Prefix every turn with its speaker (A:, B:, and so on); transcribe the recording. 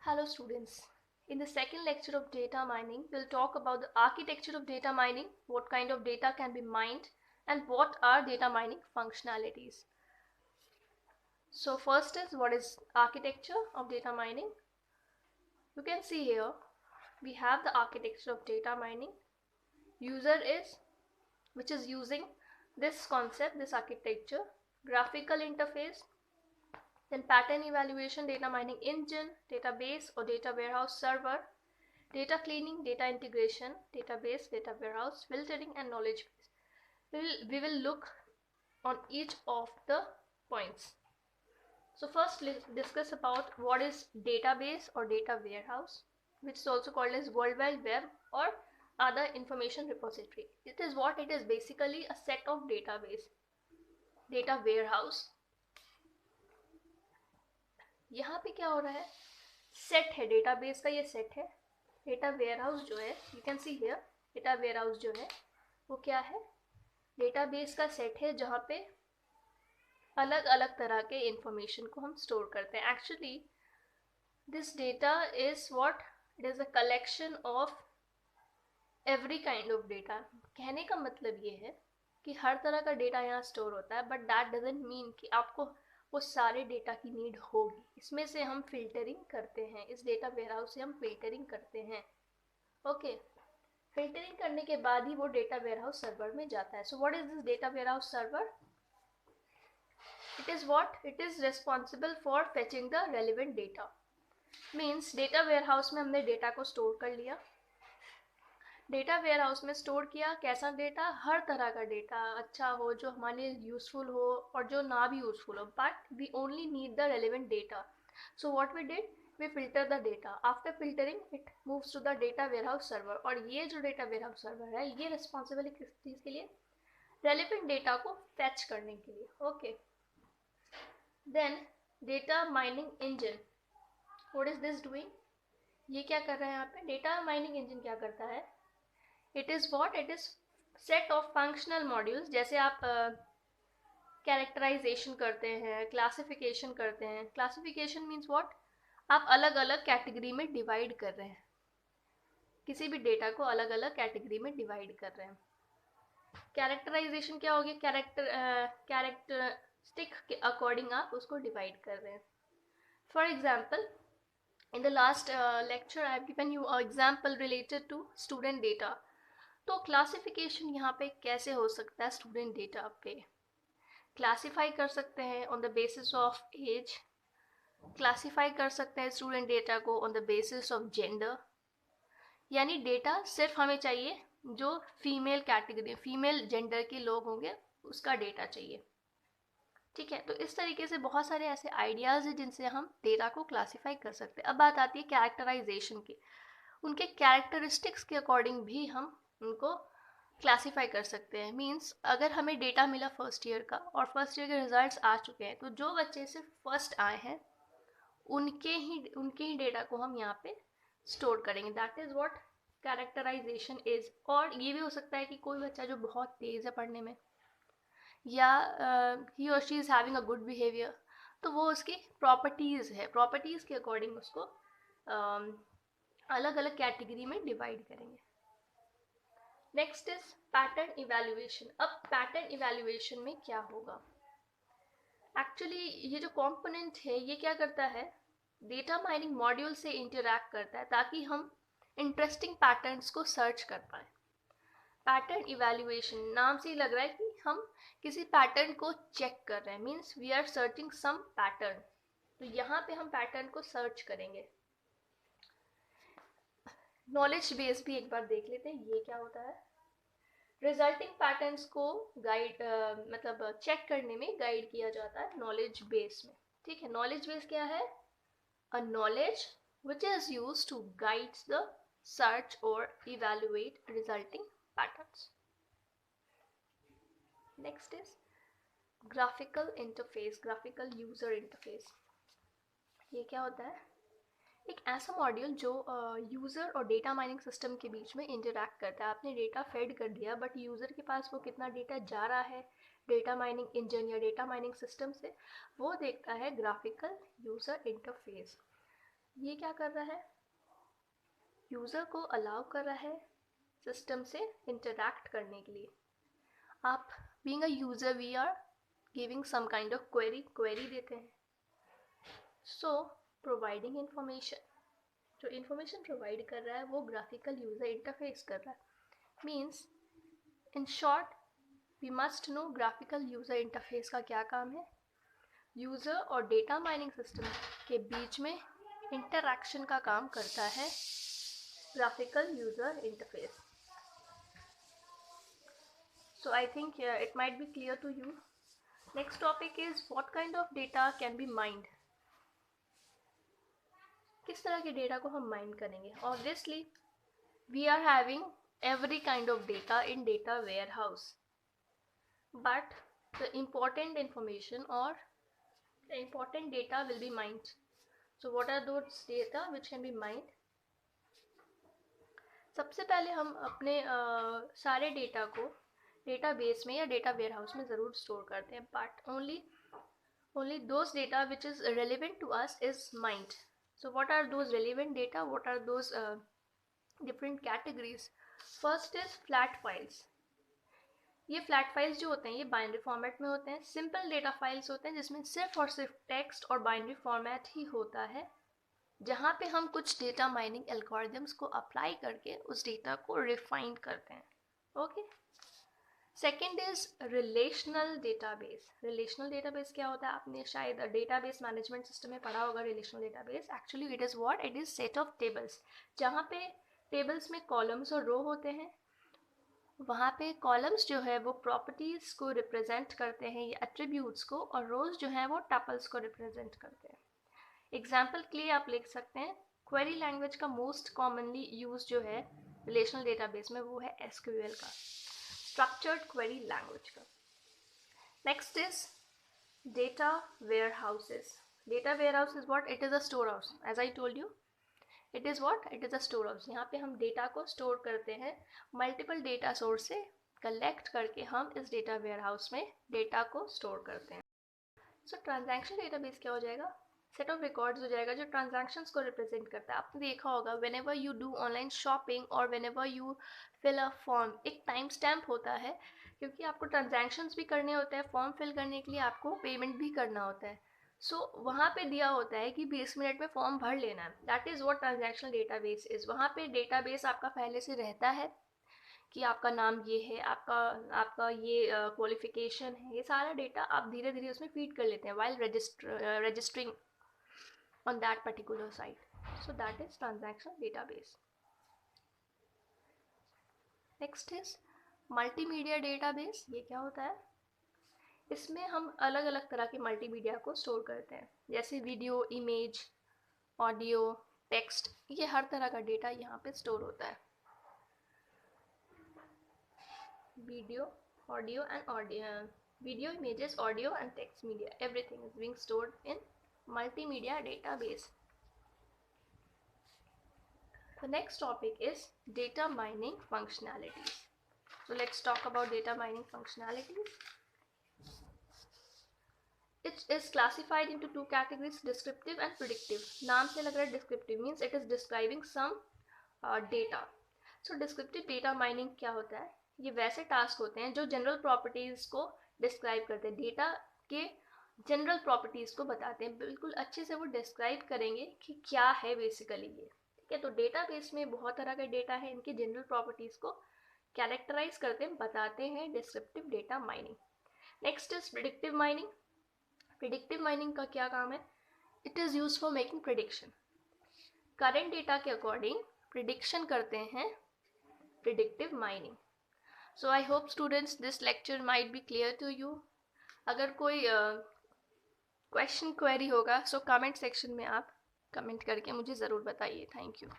A: Hello students. In the second lecture of data mining, we'll talk about the architecture of data mining, what kind of data can be mined, and what are data mining functionalities. So first is what is architecture of data mining. You can see here, we have the architecture of data mining. User is, which is using this concept, this architecture, graphical interface, then pattern evaluation, data mining engine, database or data warehouse server, data cleaning, data integration, database, data warehouse, filtering, and knowledge base. We will look on each of the points. So first let's discuss about what is database or data warehouse, which is also called as World Wide Web or other information repository. It is what it is basically a set of database. Data warehouse, यहाँ पे क्या हो रहा है, set है, database का ये set है. डेटा वेयरहाउस जो है, you can see here, data warehouse जो है वो क्या है, डेटाबेस का सेट है जहाँ पे अलग अलग तरह के इंफॉर्मेशन को हम स्टोर करते हैं. Actually this data is what, it is a collection of every kind of data. कहने का मतलब ये है कि हर तरह का डेटा यहाँ स्टोर होता है, बट दैट डजंट मीन कि आपको वो सारे डेटा की नीड होगी. इसमें से हम फिल्टरिंग करते हैं, इस डेटा वेयरहाउस से हम फिल्टरिंग करते हैं. ओके, फिल्टरिंग करने के बाद ही वो डेटा वेयरहाउस सर्वर में जाता है. So what is this data warehouse server? It is what? It is responsible for fetching the relevant data. Means data warehouse में हमने डेटा को स्टोर कर लिया. डेटा वेयरहाउस में स्टोर किया कैसा डेटा? हर तरह का डेटा, अच्छा हो, जो हमारे लिए यूजफुल हो और जो ना भी यूजफुल हो, but we only need the relevant data. So what we did, we filter the data. After filtering it moves to the data warehouse server. और ये जो data warehouse server है ये responsible है किस चीज़ के लिए? relevant data को fetch करने के लिए. okay, then data mining engine, what is this doing? ये क्या कर रहा है यहाँ पे? data mining engine क्या करता है? it is what, it is set of functional modules. जैसे आप कैरेक्टराइजेशन करते हैं, क्लासिफिकेशन करते हैं. क्लासिफिकेशन मीन्स व्हाट, आप अलग अलग कैटेगरी में डिवाइड कर रहे हैं, किसी भी डेटा को अलग अलग कैटेगरी में डिवाइड कर रहे हैं. कैरेक्टराइजेशन क्या हो गया? कैरेक्टरिस्टिक के अकॉर्डिंग आप उसको डिवाइड कर रहे हैं. For example, in the last lecture I have given you a example related to student data. तो क्लासिफिकेशन यहाँ पे कैसे हो सकता है? स्टूडेंट डेटा पे क्लासीफाई कर सकते हैं on the basis of age, classify कर सकते हैं स्टूडेंट डेटा को on the basis of gender. यानी डेटा सिर्फ हमें चाहिए जो फीमेल कैटेगरी, फीमेल जेंडर के लोग होंगे उसका डेटा चाहिए. ठीक है, तो इस तरीके से बहुत सारे ऐसे आइडियाज़ हैं जिनसे हम डेटा को क्लासीफाई कर सकते हैं. अब बात आती है कैरेक्टराइजेशन की. उनके कैरेक्टरिस्टिक्स के अकॉर्डिंग भी हम उनको क्लासीफाई कर सकते हैं. मींस अगर हमें डेटा मिला फर्स्ट ईयर का और फर्स्ट ईयर के रिजल्ट्स आ चुके हैं, तो जो बच्चे सिर्फ फर्स्ट आए हैं उनके ही डेटा को हम यहाँ पे स्टोर करेंगे. That is what characterization is. और ये भी हो सकता है कि कोई बच्चा जो बहुत तेज़ है पढ़ने में, या ही और she is having a good behaviour, तो वो उसकी प्रॉपर्टीज़ है, प्रॉपर्टीज़ के अकॉर्डिंग उसको अलग अलग कैटेगरी में डिवाइड करेंगे. Next is pattern evaluation. अब पैटर्न इवैल्यूएशन में क्या होगा? एक्चुअली ये जो कंपोनेंट है ये क्या करता है, डेटा माइनिंग मॉड्यूल से इंटरैक्ट करता है ताकि हम इंटरेस्टिंग पैटर्न्स को सर्च कर पाए. पैटर्न इवैल्यूएशन नाम से ही लग रहा है कि हम किसी पैटर्न को चेक कर रहे हैं. Means we are searching some pattern. तो यहाँ पे हम पैटर्न को सर्च करेंगे. नॉलेज बेस भी एक बार देख लेते हैं ये क्या होता है. रिजल्टिंग पैटर्न्स को गाइड मतलब चेक करने में गाइड किया जाता है नॉलेज बेस में. ठीक है, नॉलेज बेस क्या है? A knowledge which is used to guide the search or evaluate resulting patterns. Next is graphical interface, graphical user interface. ये क्या होता है? एक ऐसा मॉड्यूल जो यूज़र और डेटा माइनिंग सिस्टम के बीच में इंटरैक्ट करता है. आपने डेटा फेड कर दिया, बट यूज़र के पास वो कितना डेटा जा रहा है डेटा माइनिंग इंजन या डेटा माइनिंग सिस्टम से, वो देखता है ग्राफिकल यूज़र इंटरफेस. ये क्या कर रहा है, यूज़र को अलाउ कर रहा है सिस्टम से इंटरैक्ट करने के लिए। आप being a user we are giving some kind of query देते हैं। सो प्रोवाइडिंग इंफॉर्मेशन, जो इंफॉर्मेशन प्रोवाइड कर रहा है वो ग्राफिकल यूज़र इंटरफेस कर रहा है। Means in short we must know graphical user interface का क्या काम है। यूज़र और डेटा माइनिंग सिस्टम के बीच में इंटरैक्शन का काम करता है graphical user interface. So I think it might be clear to you. Next topic is what kind of data can be mined. किस तरह के डेटा को हम माइन करेंगे? Obviously we are having every kind of data in data warehouse, but the important information or the important data will be mined. So what are those data which can be mined? सबसे पहले हम अपने सारे data को database में या data warehouse में ज़रूर स्टोर करते हैं, but only those data which is relevant to us is mined. So what are those relevant data? What are those different categories? First is flat files. ये flat files जो होते हैं ये binary format में होते हैं। सिंपल डेटा फाइल्स होते हैं जिसमें सिर्फ और सिर्फ टेक्स्ट और बाइनरी फॉर्मेट ही होता है, जहाँ पे हम कुछ डेटा माइनिंग एल्गोरिदम्स को अप्लाई करके उस डेटा को रिफाइन करते हैं। Okay. Second is relational database. Relational database क्या होता है? आपने शायद डेटाबेस मैनेजमेंट सिस्टम में पढ़ा होगा। Relational database actually it is what? It is set of tables, जहाँ पे टेबल्स में कॉलम्स और रो होते हैं। वहाँ पे कॉलम्स जो है वो प्रॉपर्टीज़ को रिप्रेजेंट करते हैं या एट्रीब्यूट्स को, और रोज जो है वो टपल्स को रिप्रेजेंट करते हैं। एग्जाम्पल के लिए आप लिख सकते हैं क्वेरी लैंग्वेज का मोस्ट कॉमनली यूज जो है रिलेशनल डेटाबेस में वो है SQL का, स्ट्रक्चर्ड क्वेरी लैंग्वेज का। Next is data warehouses. Data warehouse is what? It is a store house. As I told you, it is what? It is a store house. यहाँ पे हम data को store करते हैं, multiple data source से collect करके हम इस डेटा वेयरहाउस में डेटा को स्टोर करते हैं। सो ट्रांजैक्शन डेटाबेस क्या हो जाएगा? सेट ऑफ रिकॉर्ड्स हो जाएगा जो ट्रांजैक्शंस को रिप्रेजेंट करता है। आपने देखा होगा whenever you do online shopping और whenever you fill a form, एक टाइम स्टैम्प होता है, क्योंकि आपको ट्रांजैक्शंस भी करने होते हैं, फॉर्म फिल करने के लिए आपको पेमेंट भी करना होता है। सो वहाँ पे दिया होता है कि 20 मिनट में फॉर्म भर लेना है। That is what transactional database is. वहाँ पे डेटाबेस आपका पहले से रहता है कि आपका नाम ये है, आपका ये क्वालिफिकेशन है, ये सारा डेटा आप धीरे धीरे उसमें फीड कर लेते हैं while registering on that particular site. So that is transaction database. Next is multimedia database. ये क्या होता है? इसमें हम अलग अलग तरह के मल्टीमीडिया को स्टोर करते हैं, जैसे वीडियो, इमेज, ऑडियो, टेक्स्ट, ये हर तरह का डेटा यहाँ पे स्टोर होता है। Video, audio and video, images, audio and text media, everything is being stored in multimedia database. The next topic is data mining functionalities. So let's talk about data mining functionalities. It is classified into two categories, descriptive and predictive. नाम से लग रहा है descriptive means it is describing some data. So descriptive data mining क्या होता है? ये वैसे टास्क होते हैं जो जनरल प्रॉपर्टीज़ को डिस्क्राइब करते हैं, डेटा के जनरल प्रॉपर्टीज़ को बताते हैं, बिल्कुल अच्छे से वो डिस्क्राइब करेंगे कि क्या है बेसिकली ये। ठीक है, तो डेटाबेस में बहुत तरह का डेटा है, इनकी जनरल प्रॉपर्टीज़ को कैरेक्टराइज करते हैं, बताते हैं descriptive data mining. Next is predictive mining. Predictive mining का क्या काम है? It is use for making prediction. Current data के अकॉर्डिंग प्रिडिक्शन करते हैं, predictive mining. So I hope students this lecture might be clear to you. अगर कोई question query होगा सो कमेंट सेक्शन में आप कमेंट करके मुझे ज़रूर बताइए। Thank you.